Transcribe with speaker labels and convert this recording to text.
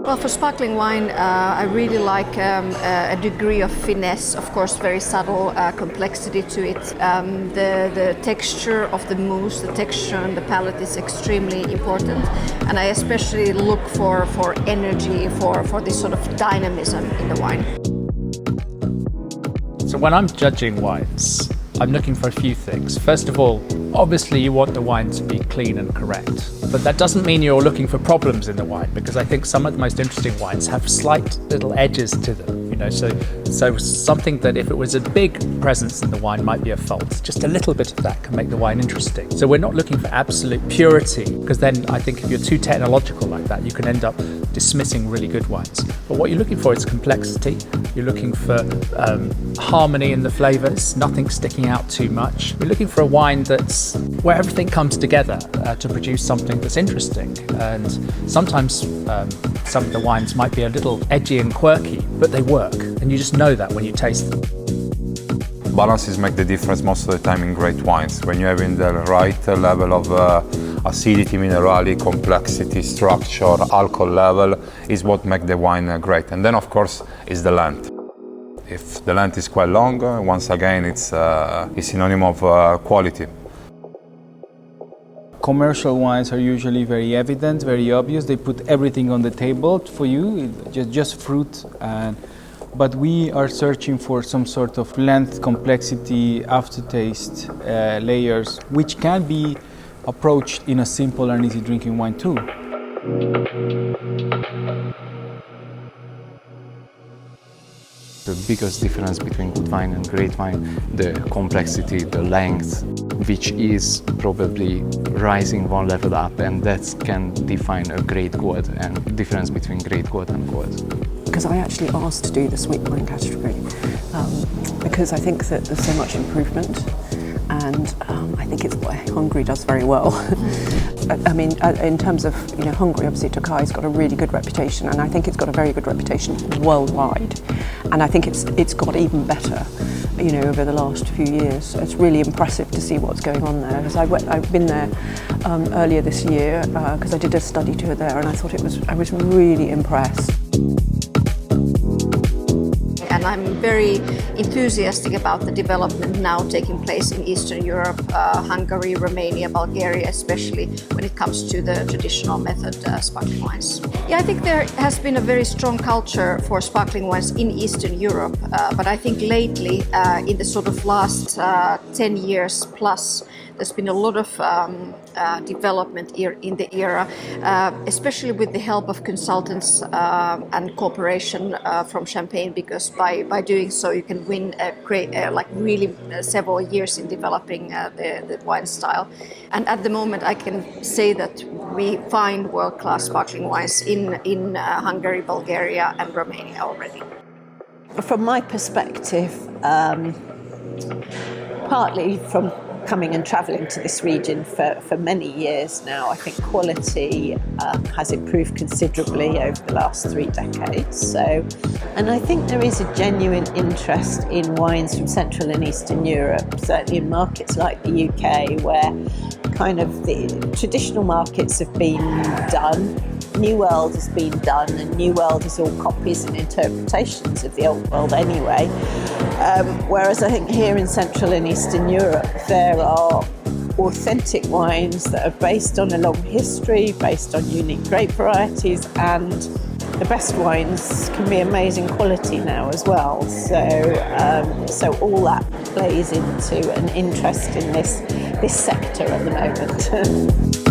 Speaker 1: Well, for sparkling wine, I really like a degree of finesse, of course, very subtle complexity to it. The texture of the mousse, the texture and the palate is extremely important. And I especially look for energy, for this sort of dynamism in the wine.
Speaker 2: So when I'm judging wines, I'm looking for a few things. First of all, obviously you want the wine to be clean and correct. But that doesn't mean you're looking for problems in the wine, because I think some of the most interesting wines have slight little edges to them, you know, so something that if it was a big presence in the wine might be a fault. Just a little bit of that can make the wine interesting. So we're not looking for absolute purity, because then I think if you're too technological like that, you can end up dismissing really good wines. But what you're looking for is complexity. You're looking for harmony in the flavors, nothing sticking out too much. We're looking for a wine that's where everything comes together to produce something that's interesting. And sometimes some of the wines might be a little edgy and quirky, but they work, and you just know that when you taste them.
Speaker 3: Balances make the difference most of the time in great wines. When you're having the right level of acidity, minerality, complexity, structure, alcohol level is what makes the wine great. And then of course is the length. If the length is quite long, once again it's synonym of quality.
Speaker 4: Commercial wines are usually very evident, very obvious. They put everything on the table for you, just fruit. But we are searching for some sort of length, complexity, aftertaste, layers, which can be approached in a simple and easy drinking wine too.
Speaker 5: The biggest difference between good wine and great wine, the complexity, the length, which is probably rising one level up, and that can define a great gold and difference between great gold and gold.
Speaker 6: Because I actually asked to do the sweet wine category because I think that there's so much improvement, and I think it's what Hungary does very well. I mean, in terms of Hungary, obviously Tokai's got a really good reputation, and I think it's got a very good reputation worldwide. And I think it's got even better, over the last few years. It's really impressive to see what's going on there. Because I've been there earlier this year because I did a study tour there, and I thought I was really impressed.
Speaker 1: And I'm very enthusiastic about the development now taking place in Eastern Europe, Hungary, Romania, Bulgaria, especially when it comes to the traditional method sparkling wines. Yeah, I think there has been a very strong culture for sparkling wines in Eastern Europe, but I think lately, in the sort of last 10 years plus, there's been a lot of development in the era, especially with the help of consultants and cooperation from Champagne, because by doing so you can win really several years in developing the wine style. And at the moment I can say that we find world-class sparkling wines in Hungary, Bulgaria and Romania already.
Speaker 7: From my perspective, partly from coming and travelling to this region for many years now, I think quality has improved considerably over the last 3 decades. And I think there is a genuine interest in wines from Central and Eastern Europe, certainly in markets like the UK, where kind of the traditional markets have been done. New World has been done, and New World is all copies and interpretations of the Old World anyway. Whereas I think here in Central and Eastern Europe there are authentic wines that are based on a long history, based on unique grape varieties, and the best wines can be amazing quality now as well. So all that plays into an interest in this sector at the moment.